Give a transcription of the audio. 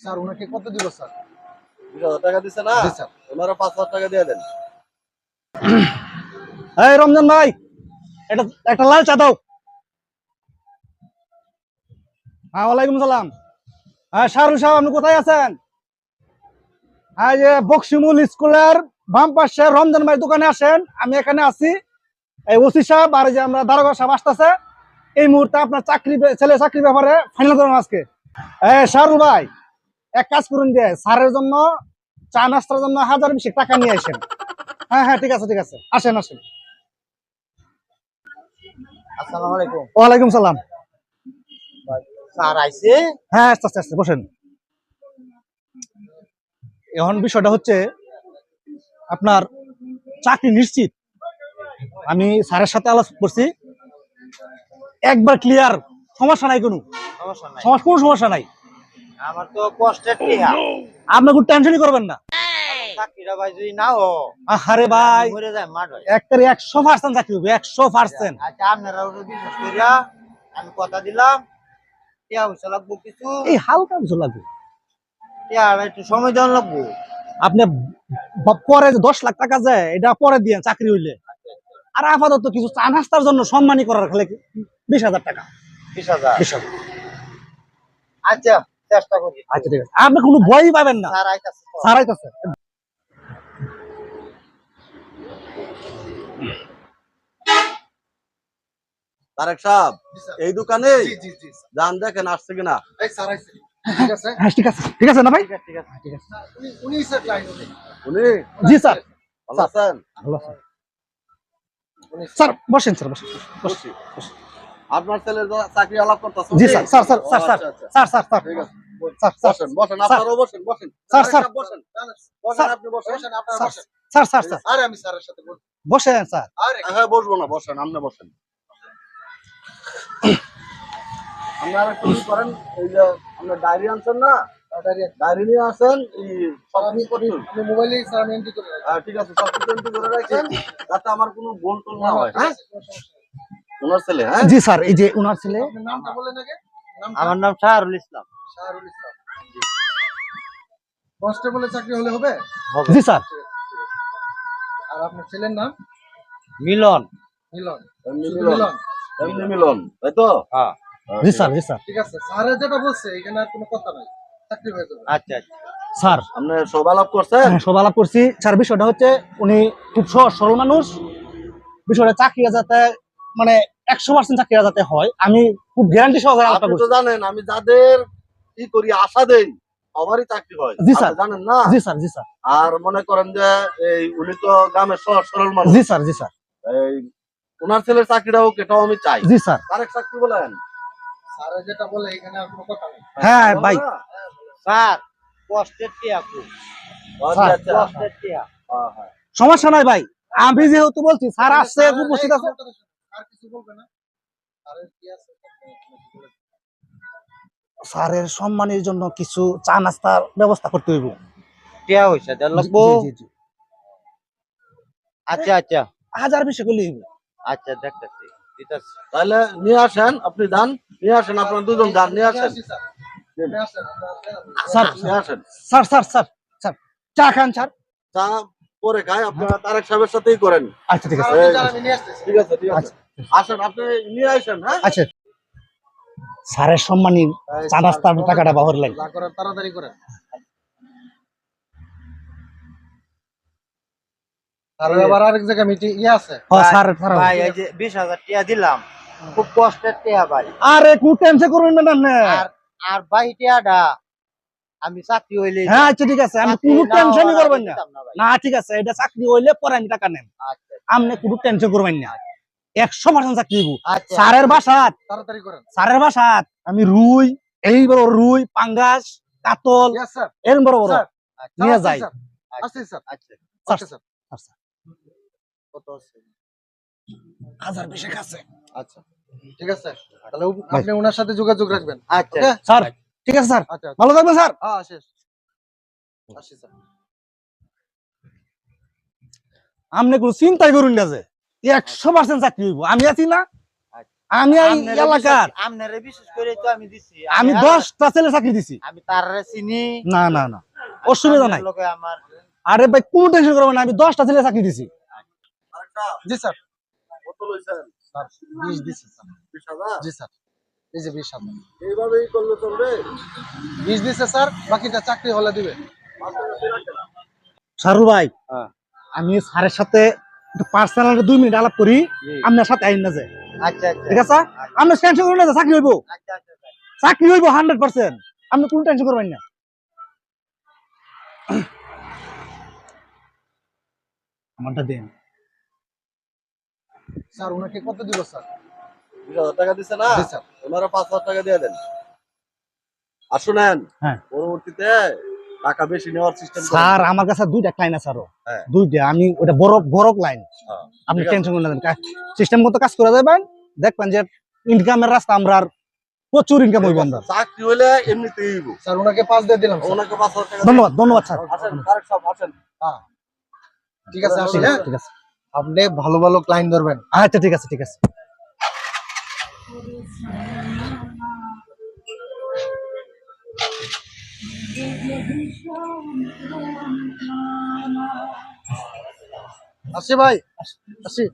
Sir ওনাকে কত দিব স্যার? 20,000 টাকা দিছে না? জি স্যার। ওনারা 5,000 টাকা দিয়ে দেন। এই রমজান ভাই, এটা একটা লাল চা দাও। হ্যাঁ, ওয়ালাইকুম সালাম। হ্যাঁ, শাহরুখ সাহেব, আপনি কোথায় আছেন? হ্যাঁ, যে বক্সিমুল স্কুলের বাম পাশে রমজান ভাই দোকানে আসেন, আমি এখানে আছি। এই ওসি সাহেব আর যে আমরা দারোগা সাহেব আসতেছে। এই মুহূর্তে আপনার ছেলে চাকরির ব্যাপারে ফাইনাল করুন আজকে। শাহরুখ ভাই, এক কাজ করুন, যে স্যারের জন্য চা নাস্তার জন্য 1020 টাকা নিয়ে আসেন। হ্যাঁ হ্যাঁ, ঠিক আছে ঠিক আছে, আসেন আসেন। আসসালামু আলাইকুম। ওয়ালাইকুম সালাম। স্যার আইছে? হ্যাঁ, আস্তে আস্তে আস্তে বসেন। এখন বিষয়টা হচ্ছে আপনার চাকরি নিশ্চিত। আমি স্যারের সাথে আলোচনা করছি, একবার ক্লিয়ার, সমস্যা নাই, কোনো সমস্যা নাই। কোনো সমস্যা নাই। আমার তো কষ্টের টিহা। আপনি কোনো টেনশনই করবেন না। চাকরিটা ভাই যদি না হো, আরে ভাই, মরে যায় মাঠ হয়। একবারে 100% চাকরি হবে, 100%। আচ্ছা আপনারা ওটা বিশ্বাস করিয়া আমি কথা দিলাম, টিহা পয়সা লাগবো কিছু, এই হালকা কিছু লাগবে। টিহা একটু সময় দেওয়া লাগবো। আপনি পরে যে 10 লাখ টাকা যায়, এটা পরে দিয়ে চাকরি হইলে। আর আপাতত কিছু চা নাস্তার জন্য সম্মানী করার খালি 20,000 টাকা। 20,000। 20,000। আচ্ছা চেষ্টা করি। আচ্ছা ঠিক আছে, আপনি কোনো ভয়ই পাবেন না। স্যার আইতাছে তো। স্যার আইতাছে। তারেক সাহেব, এই দোকানে জি জি জি স্যার। যান দেখেন আসছে কিনা। এই স্যার আইছে। ঠিক আছে হ্যাঁ, ঠিক আছে ঠিক আছে না ভাই? ঠিক আছে ঠিক আছে। উনি স্যার ক্লায়েন্ট উনি। উনি জি স্যার। ভালো আছেন? ভালো আছেন। স্যার বসেন, স্যার বসেন। বসি। আপনার ছেলে চাকরি আলাপ করতেছে? জি sir, sir sir sir sir sir sir sir ঠিক আছে, স্যার স্যার বসেন বসেন, আপনারাও বসেন বসেন। Sir, Tarek sir. সাহেব, বসেন বসেন, স্যার। আপনি বসেন। আপনারা স্যার বসেন। স্যার স্যার স্যার আরে আমি স্যারের সাথে বলবো। বসেন স্যার। আরে হ্যাঁ বসবো না, বসেন, আপনি বসেন। আপনারা একটু কি করেন, এই যে আপনার ডায়েরি আনছেন না, ডায়েরি নিয়ে আসেন, এই সব আমি করি, আমি মোবাইলে স্যার আমি এন্ট্রি করি। ঠিক আছে, সব কিছু এন্ট্রি করে রাখেন, যাতে আমার কোনো ভুল টুল না হয়। হ্যাঁ, ওনার ছেলে। হ্যাঁ জি স্যার, এই যে ওনার ছেলে। আপনার নামটা বলেন আগে। আমার নাম শাহরুল ইসলাম। শাহরুল ইসলাম। জি। কনস্টেবলের চাকরি হলে হবে? জি স্যার। আর আপনার ছেলের নাম? মিলন। মিলন। এমনি শুধু মিলন, এমনি মিলন, তাই তো? হ্যাঁ। জি স্যার, জি স্যার। ঠিক আছে, স্যার যেটা বলছে এখানে আর কোনো কথা নাই, চাকরি হয়ে যাবে। আচ্ছা আচ্ছা স্যার, আপনি সব আলাপ করছেন? হ্যাঁ, সব আলাপ করছি স্যার। বিষয়টা হচ্ছে উনি খুব সহজ সরল মানুষ। বিষয়টা চাকরি যাতে মানে 100% চাকরি যাতে হয়, আমি খুব গ্যারান্টি সহকারে আলাপটা আপনি তো করছি। জানেন আমি যাদের কি করি, আশা দেই সবারই চাকরি হয়। জি আপনি স্যার। জানেন না? জি স্যার, জি স্যার। আর মনে করেন যে এই উনি তো গ্রামের সহজ সরল মানুষ। জি স্যার, জি স্যার। এই ওনার ছেলের চাকরিটা হোক, এটাও আমি চাই। জি স্যার। আরেক চাকরি বলেন। স্যার যেটা বলে এখানে আর কোনো কথা নেই। হ্যাঁ ভাই। স্যার কষ্টের টিয়া খুব, আচ্ছা আচ্ছা, কষ্টের টিয়া। হ্যাঁ হ্যাঁ। সমস্যা নাই ভাই, আমি যেহেতু বলছি স্যার আসছে, উপস্থিত আছে। আর কিছু বলবে না? স্যারের কি আছে? স্যারের সম্মানের জন্য কিছু চা নাস্তার ব্যবস্থা করতে হইব। টিয়া হইছে দেন লাগবো। জি, জি, জি। আচ্ছা আচ্ছা 1020 করলে হইব। আচ্ছা দেখতেছি দিতাছি। তাহলে নিয়ে আসেন, আপনি যান, নিয়ে আসেন, আপনারা দুজন যান, নিয়ে আসেন। স্যার নিয়ে আসেন। স্যার স্যার স্যার স্যার, চা খান স্যার। চা পরে খাই, আপনারা তারেক সাহেবের সাথেই করেন। আচ্ছা ঠিক আছে, আমি নিয়ে আসতেছি। ঠিক আছে ঠিক আছে, আসেন, আপনি নিয়ে আসেন। হ্যাঁ আচ্ছা। স্যারের সম্মানী চা নাস্তার টাকাটা বাহর লাগে। যা করার তাড়াতাড়ি করেন। আর আবার আরেক জায়গায় মিটিং আছে। হ্যাঁ স্যার, ভাই এই যে 20,000 টাকা দিলাম, খুব কষ্টের টাকা ভাই। আরে কোন টেনশন করবেন না আপনি। আর আর ভাই টাকাটা আমি চাকরি হইলে, হ্যাঁ আচ্ছা ঠিক আছে, আপনি কোনো টেনশনই করবেন না। না ঠিক আছে, এটা চাকরি হইলে পরে আমি টাকা নেন। আপনি কোনো টেনশন করবেন না, 100% চাকরি হইব। স্যারের বাসাত তাড়াতাড়ি করেন। স্যারের বাসাত আমি রুই, এই বড় রুই, পাঙ্গাস, কাতল, স্যার এরকম বড় বড় নিয়ে যাই। আচ্ছা স্যার। আচ্ছা স্যার, স্যার স্যার, কত আছে? 1020 আছে। আচ্ছা ঠিক আছে, তাহলে আপনি ওনার সাথে যোগাযোগ রাখবেন। আচ্ছা স্যার, ঠিক আছে স্যার, আচ্ছা ভালো থাকবেন স্যার। হ্যাঁ শেষ। আসি স্যার। আপনি কোনো চিন্তাই করুন না, যে 100% চাকরি হইব। আমি আছি না, আমি এই এলাকার আপনারে বিশেষ করে তো আমি দিছি আমি 10টা ছেলে চাকরি দিছি। আমি তারে চিনি না না না, অসুবিধা নাই। আপনার লোকে আমার আরে ভাই কোনো টেনশন করবেন না, আমি 10টা ছেলে চাকরি দিছি। আরেকটা জি স্যার। কত লইছেন? স্যার 20 দিছি স্যার। 20,000? জি স্যার, এই যে 20,000 এইভাবেই করলে চলবে? 20 দিছে স্যার, বাকিটা চাকরি হলে দিবে। মাথা কাছে রাখেন। সারুল ভাই, হ্যাঁ। আমি স্যারের সাথে একটু পার্সোনাল 2 মিনিট আলাপ করি, আপনার সাথে আইন না যায়। আচ্ছা আচ্ছা ঠিক আছে? আপনি টেনশন করবেন না, চাকরি হইব, আচ্ছা আচ্ছা চাকরি হইব 100%। আপনি কোনো টেনশন করবেন না। আমারটা দেন স্যার। ওনাকে কত দিব স্যার? 20,000 টাকা দিছে না? জি স্যার। ওনারা 5,000 টাকা দিয়ে দেন। আর শুনেন, হ্যাঁ পরবর্তীতে টাকা বেশি নেওয়ার সিস্টেম স্যার, আমার কাছে 2টা ক্লায়েন্ট আছে, আরো হ্যাঁ। 2টা। আমি ওটা বড় বড় ক্লায়েন্ট, আপনি টেনশন করবেন না। সিস্টেম মতো কাজ করে যাবেন, দেখবেন যে ইনকামের রাস্তা আমরা আর প্রচুর ইনকাম হইব আমরা। চাকরি হলে এমনিতেই হইব। স্যার ওনাকে 5 দিয়ে দিলাম। ওনাকে 5,000 টাকা ধন্যবাদ ধন্যবাদ স্যার। আসেন, তারেক সাহেব আসেন। ঠিক আছে, আসি। হ্যাঁ ঠিক আছে, আপনি ভালো ভালো ক্লায়েন্ট ধরবেন। আচ্ছা ঠিক আছে ঠিক আছে। আসি ভাই, আসি।